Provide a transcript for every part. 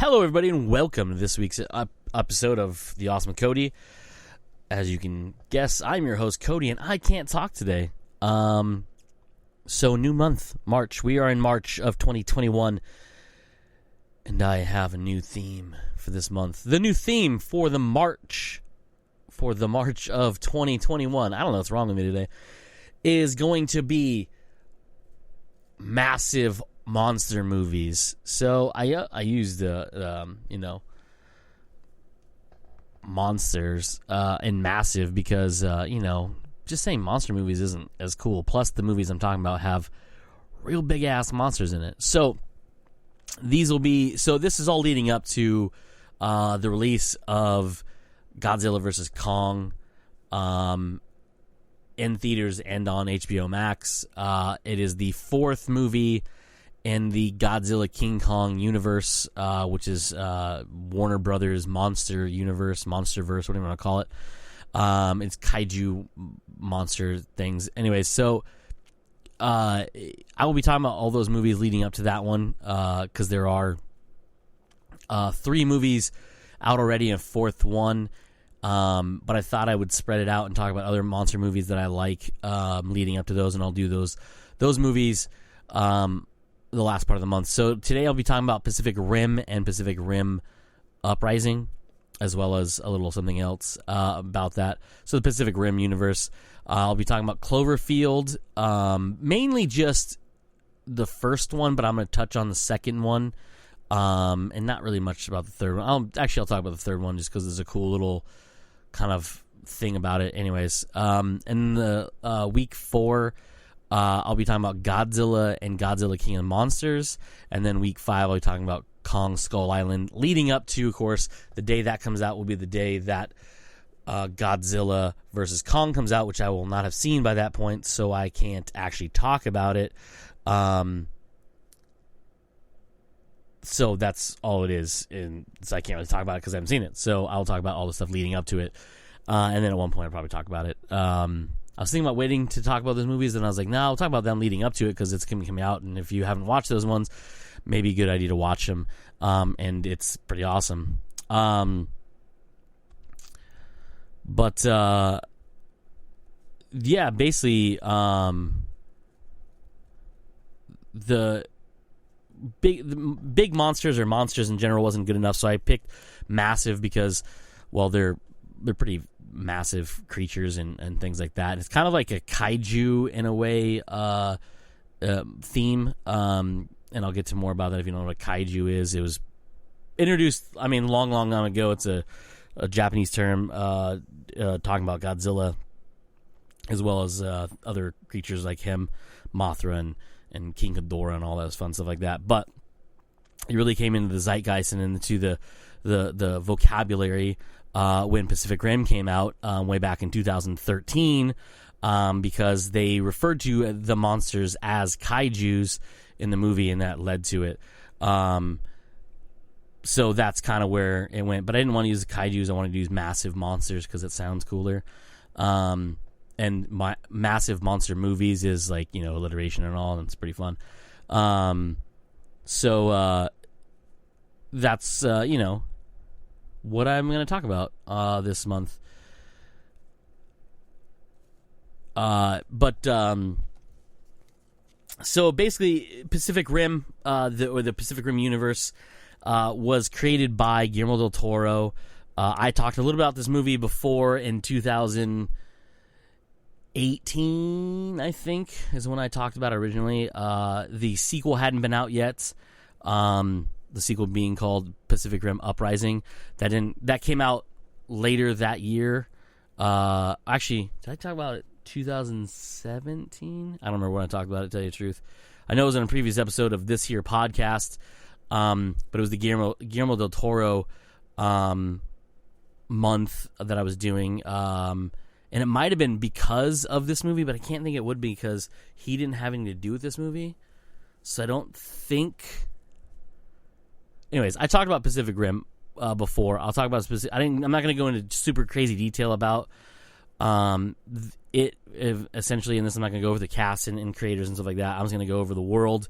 Hello, everybody, and welcome to this week's episode of The Awesome Cody. As you can guess, I'm your host, Cody, and I can't talk today. So, new month, March. We are in March of 2021, and I have a new theme for this month. The new theme for the March of 2021, I don't know what's wrong with me today, is going to be massive monster movies. So I used monsters and massive because just saying monster movies isn't as cool. Plus the movies I'm talking about have real big ass monsters in it. So this is all leading up to the release of Godzilla vs. Kong in theaters and on HBO Max. It is the fourth movie in the Godzilla King Kong universe, which is Warner Brothers Monster Universe, Monsterverse, whatever you want to call it. It's kaiju monster things. Anyways, so I will be talking about all those movies leading up to that one, because there are 3 movies out already and a fourth one. But I thought I would spread it out and talk about other monster movies that I like leading up to those, and I'll do those movies the last part of the month. So today I'll be talking about Pacific Rim and Pacific Rim Uprising, as well as a little something else about that. So the Pacific Rim universe. I'll be talking about Cloverfield, mainly just the first one, but I'm going to touch on the second one, and not really much about the third one. I'll talk about the third one just because there's a cool little kind of thing about it. Anyways, and the week 4, I'll be talking about Godzilla and Godzilla King of Monsters, and then week 5 I'll be talking about Kong Skull Island, leading up to, of course, the day that comes out will be the day that Godzilla vs. Kong comes out, which I will not have seen by that point, so I can't actually talk about it. So that's all it is, and so I can't really talk about it because I haven't seen it. So I'll talk about all the stuff leading up to it, and then at one point I'll probably talk about it. I was thinking about waiting to talk about those movies, and I was like, no, I'll talk about them leading up to it because it's going to be coming out, and if you haven't watched those ones, maybe a good idea to watch them, and it's pretty awesome. But yeah, basically, the big monsters or monsters in general wasn't good enough, so I picked massive because, well, they're pretty massive creatures and things like that. It's kind of like a kaiju in a way theme, and I'll get to more about that if you don't know what a kaiju is. It was introduced, long time ago. It's a Japanese term talking about Godzilla, as well as other creatures like him, Mothra and King Ghidorah and all that fun stuff like that. But it really came into the zeitgeist and into the vocabulary when Pacific Rim came out way back in 2013, because they referred to the monsters as kaijus in the movie, and that led to it. So that's kind of where it went. But I didn't want to use kaijus. I wanted to use massive monsters because it sounds cooler. And my massive monster movies is like, alliteration and all, and it's pretty fun. So that's, what I'm going to talk about this month. So basically, Pacific Rim, the Pacific Rim universe, was created by Guillermo del Toro. I talked a little about this movie before in 2018, I think, is when I talked about it originally. The sequel hadn't been out yet. The sequel being called Pacific Rim Uprising. That came out later that year. Actually, did I talk about it 2017? I don't remember when I talked about it, to tell you the truth. I know it was in a previous episode of this here podcast, but it was the Guillermo del Toro month that I was doing, and it might have been because of this movie, but I can't think it would be because he didn't have anything to do with this movie, so I don't think... Anyways, I talked about Pacific Rim before. I'll talk about specific. I'm not going to go into super crazy detail about it essentially, and this I'm not going to go over the cast and creators and stuff like that. I'm just going to go over the world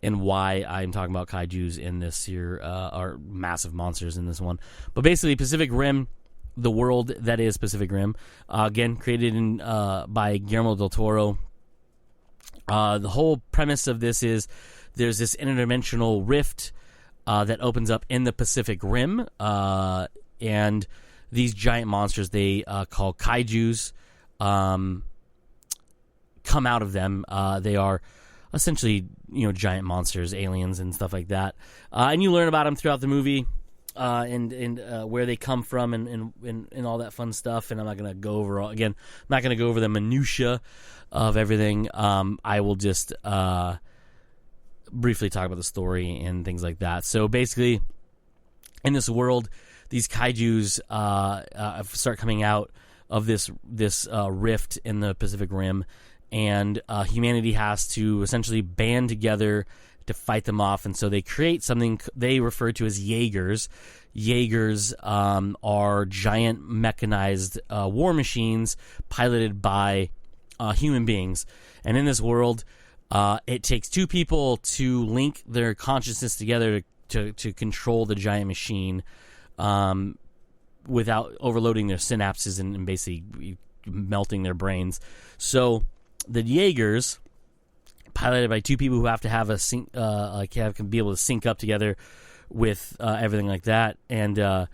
and why I'm talking about kaijus in this here, are massive monsters in this one. But basically, Pacific Rim, the world that is Pacific Rim, again, created by Guillermo del Toro. The whole premise of this is there's this interdimensional rift that opens up in the Pacific Rim, and these giant monsters they call kaijus come out of them. They are essentially, giant monsters, aliens, and stuff like that. And you learn about them throughout the movie, and where they come from, and all that fun stuff. And I'm not going to go over the minutia of everything. I will just briefly talk about the story and things like that. So basically, in this world, these kaijus start coming out of this rift in the Pacific Rim, and humanity has to essentially band together to fight them off. And so they create something they refer to as Jaegers. Jaegers are giant mechanized war machines piloted by human beings. And in this world, it takes two people to link their consciousness together to control the giant machine without overloading their synapses and basically melting their brains. So the Jaegers, piloted by two people who have to have can be able to sync up together with everything like that, and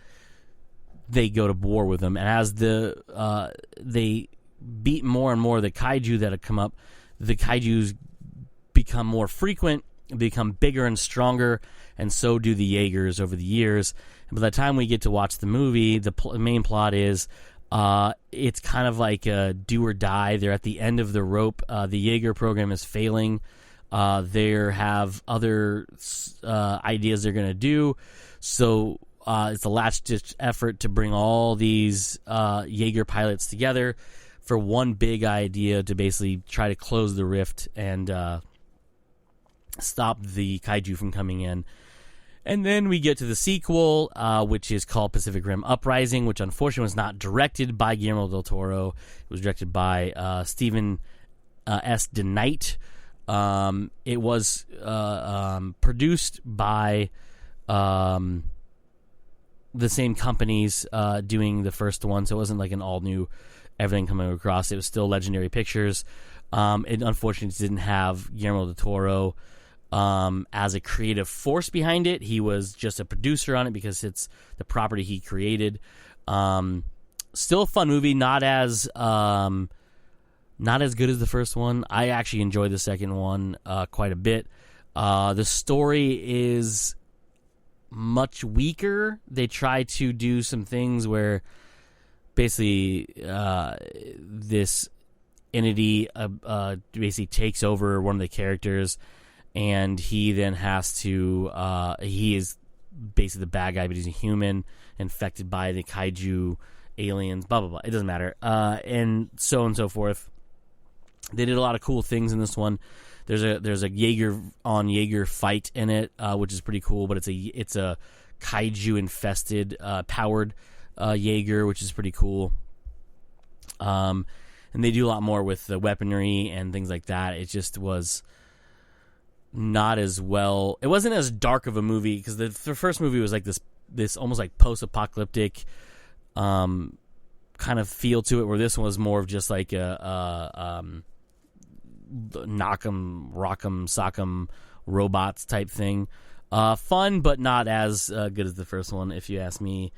they go to war with them. And as they beat more and more the kaiju that have come up, the kaijus become more frequent, become bigger and stronger, and so do the Jaegers over the years. And by the time we get to watch the movie, the main plot is it's kind of like a do or die. They're at the end of the rope. The Jaeger program is failing. They have other ideas they're going to do. So it's a last-ditch effort to bring all these Jaeger pilots together for one big idea to basically try to close the rift and stop the kaiju from coming in. And then we get to the sequel, which is called Pacific Rim Uprising, which unfortunately was not directed by Guillermo del Toro. It was directed by Stephen S. DeKnight. It was produced by the same companies doing the first one, so it wasn't like an all-new everything coming across. It was still Legendary Pictures. It unfortunately didn't have Guillermo del Toro as a creative force behind it. He was just a producer on it because it's the property he created. Still a fun movie, not as good as the first one. I actually enjoyed the second one quite a bit. The story is much weaker. They try to do some things where basically this entity basically takes over one of the characters, and he then has to he is basically the bad guy, but he's a human infected by the kaiju aliens, blah blah blah. It doesn't matter, and so on and so forth. They did a lot of cool things in this one. There's a Jaeger on Jaeger fight in it, which is pretty cool, but it's a kaiju infested powered Jaeger, which is pretty cool. And they do a lot more with the weaponry and things like that. It just was not as well. It wasn't as dark of a movie because the first movie was like this almost like post-apocalyptic kind of feel to it, where this one was more of just like a knock 'em, rock 'em, sock 'em robots type thing. Fun, but not as good as the first one, if you ask me.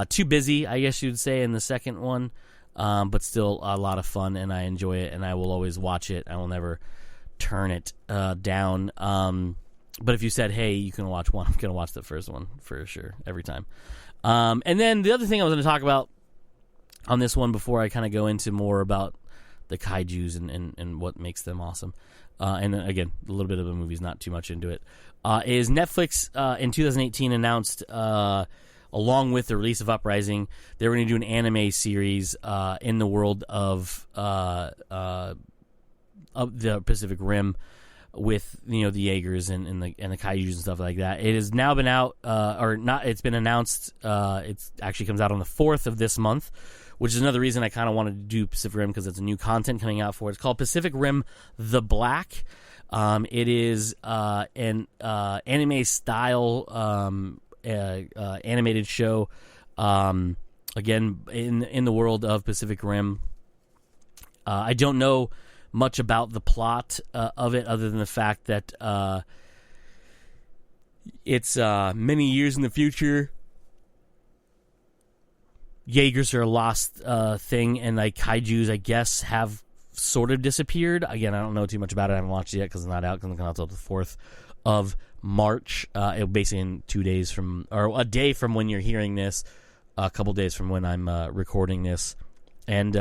Too busy, I guess you'd say, in the second one, but still a lot of fun, and I enjoy it, and I will always watch it. I will never turn it down. But if you said, hey, you can watch one, I'm going to watch the first one for sure, every time. And then the other thing I was going to talk about on this one before I kind of go into more about the kaijus and what makes them awesome, and then, again, a little bit of the movie's not too much into it, is Netflix in 2018 announced, along with the release of Uprising, they were going to do an anime series in the world of the Pacific Rim with the Jaegers and the kaijus and stuff like that. It has now been out, or not. It's been announced. It actually comes out on the 4th of this month, which is another reason I kind of wanted to do Pacific Rim, because it's a new content coming out for it. It's called Pacific Rim: The Black. It is an anime style animated show. Again, in the world of Pacific Rim. I don't know much about the plot of it, other than the fact that it's many years in the future. Jaegers are a lost thing, and like kaijus, I guess, have sort of disappeared. Again, I don't know too much about it. I haven't watched it yet because it's not out. Because it's not out until the 4th of March. It basically in 2 days from, or a day from when you're hearing this, a couple days from when I'm recording this, and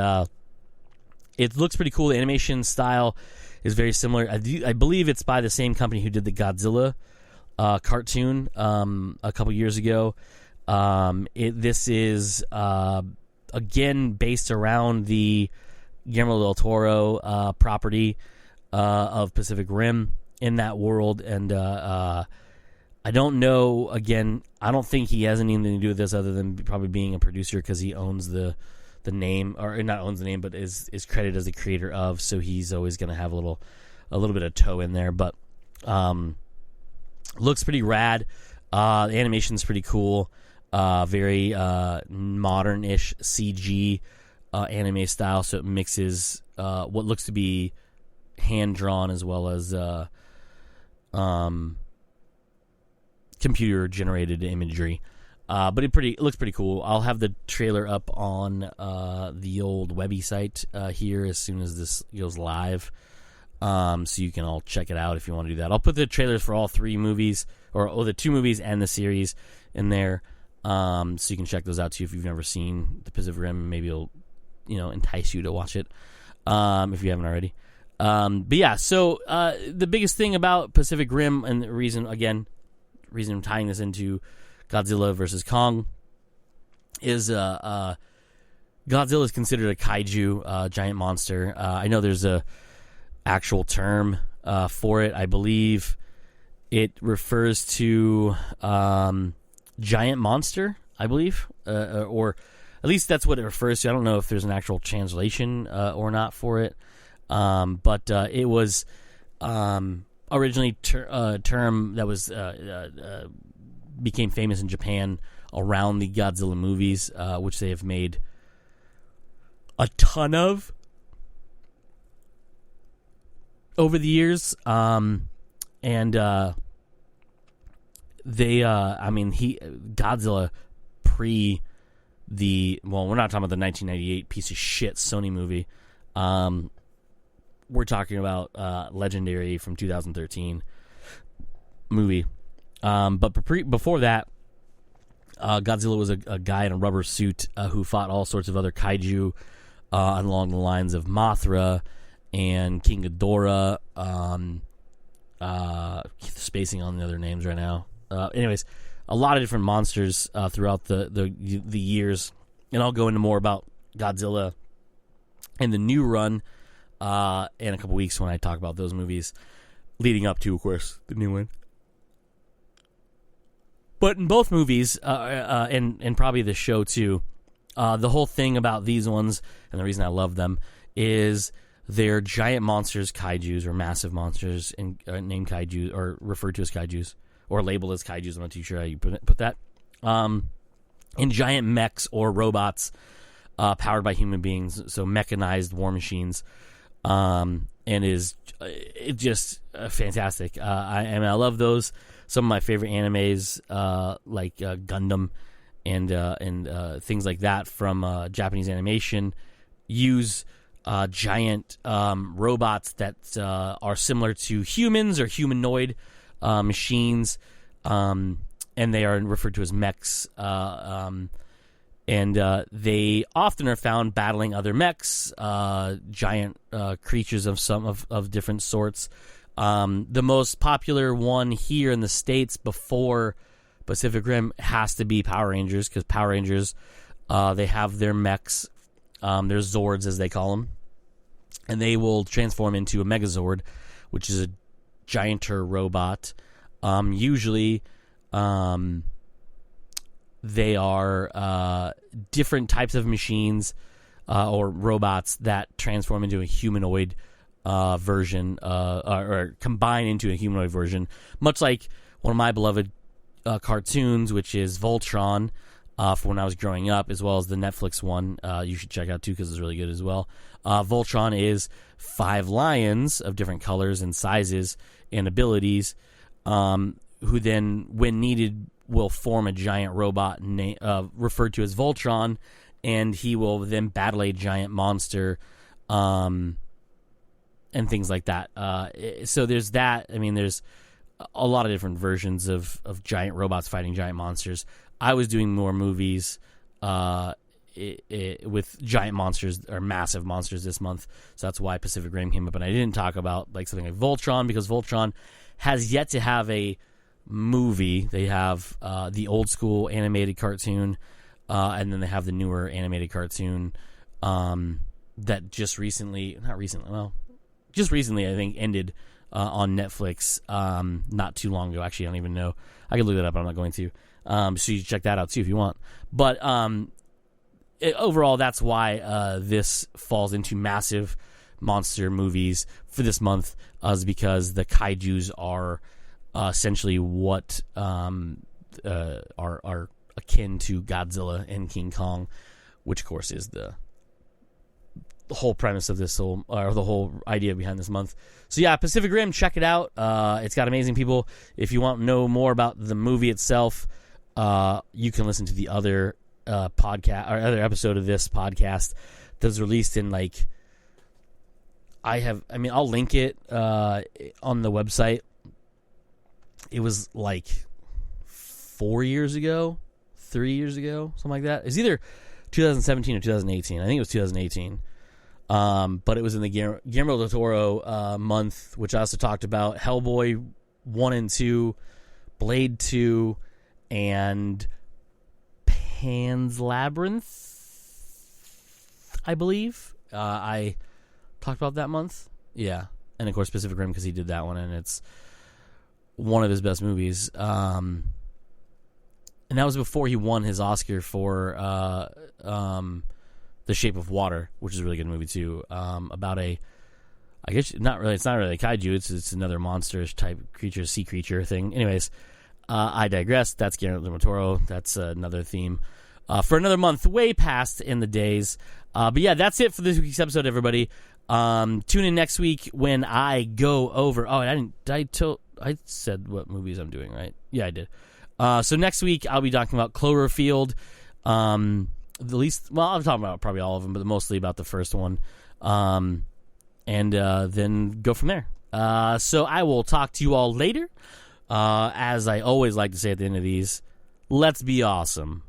it looks pretty cool. The animation style is very similar. I believe it's by the same company who did the Godzilla cartoon a couple years ago. This is again based around the Guillermo del Toro property of Pacific Rim in that world, and I don't know. Again, I don't think he has anything to do with this other than probably being a producer, because he owns the name, or not owns the name, but is credited as the creator of. So he's always going to have a little bit of toe in there, but looks pretty rad. The animation's pretty cool. Very modern-ish CG anime style, so it mixes what looks to be hand-drawn as well as computer-generated imagery. But it looks pretty cool. I'll have the trailer up on the old Webby site here as soon as this goes live, so you can all check it out if you want to do that. I'll put the trailers for all 3 movies, or the 2 movies and the series in there, so you can check those out too if you've never seen the Pacific Rim. Maybe it'll entice you to watch it if you haven't already. But yeah, so the biggest thing about Pacific Rim, and the reason I'm tying this into Godzilla versus Kong, is Godzilla is considered a kaiju, giant monster. I know there's a actual term for it. I believe it refers to giant monster, I believe, or at least that's what it refers to. I don't know if there's an actual translation or not for it, but it was originally a term that was became famous in Japan around the Godzilla movies, which they have made a ton of over the years. Godzilla pre we're not talking about the 1998 piece of shit Sony movie. We're talking about Legendary from 2013 movie. But before that, Godzilla was a guy in a rubber suit who fought all sorts of other kaiju along the lines of Mothra and King Ghidorah. Spacing on the other names right now. Anyways, a lot of different monsters throughout the years, and I'll go into more about Godzilla and the new run in a couple weeks when I talk about those movies leading up to, of course, the new one. But in both movies, and probably the show too, the whole thing about these ones, and the reason I love them, is they're giant monsters, kaijus, or massive monsters, and named kaiju, or referred to as kaijus, or labeled as kaijus. I'm not too sure how you put that. And giant mechs or robots powered by human beings, so mechanized war machines, and it's just fantastic. I love those. Some of my favorite animes, like Gundam and things like that from Japanese animation, use giant robots that are similar to humans or humanoid machines, and they are referred to as mechs. And they often are found battling other mechs, giant creatures of different sorts. The most popular one here in the States before Pacific Rim has to be Power Rangers, because Power Rangers, they have their mechs, their Zords as they call them, and they will transform into a Megazord, which is a gianter robot. Usually, they are different types of machines or robots that transform into a humanoid version, or combine into a humanoid version, much like one of my beloved cartoons, which is Voltron, for when I was growing up, as well as the Netflix one. You should check out too, because it's really good as well. Voltron is 5 lions of different colors and sizes and abilities, who then, when needed, will form a giant robot referred to as Voltron, and he will then battle a giant monster, and things like that. So there's that. I mean, there's a lot of different versions of giant robots fighting giant monsters. I was doing more movies with giant monsters or massive monsters this month, so that's why Pacific Rim came up. And I didn't talk about like something like Voltron, because Voltron has yet to have a movie. They have the old school animated cartoon, and then they have the newer animated cartoon that just recently I think ended on Netflix not too long ago. Actually, I don't even know. I could look that up, but I'm not going to. So you check that out too if you want. But overall, that's why this falls into massive monster movies for this month, is because the kaijus are essentially what are akin to Godzilla and King Kong, which of course is the whole premise of this whole, or the whole idea behind this month. So yeah, Pacific Rim, check it out. It's got amazing people. If you want to know more about the movie itself, you can listen to the other podcast or other episode of this podcast that's released in I'll link it on the website. It was like 4 years ago, 3 years ago, something like that. It's either 2017 or 2018. I think it was 2018. But it was in the Guillermo del Toro month, which I also talked about Hellboy 1 and 2, Blade 2, and Pan's Labyrinth, I believe. I talked about that month. Yeah. And of course Pacific Rim, because he did that one, and it's one of his best movies. And that was before he won his Oscar for The Shape of Water, which is a really good movie too. About I guess it's not really a kaiju. It's another monster type creature, sea creature thing. Anyways, I digress. That's Guillermo del Toro. That's another theme for another month, way past in the days. But yeah, that's it for this week's episode, everybody. Tune in next week when I go over. Oh, I said what movies I'm doing, right? Yeah, I did. So next week I'll be talking about Cloverfield. I'm talking about probably all of them, but mostly about the first one. And then go from there. So I will talk to you all later. As I always like to say at the end of these, let's be awesome.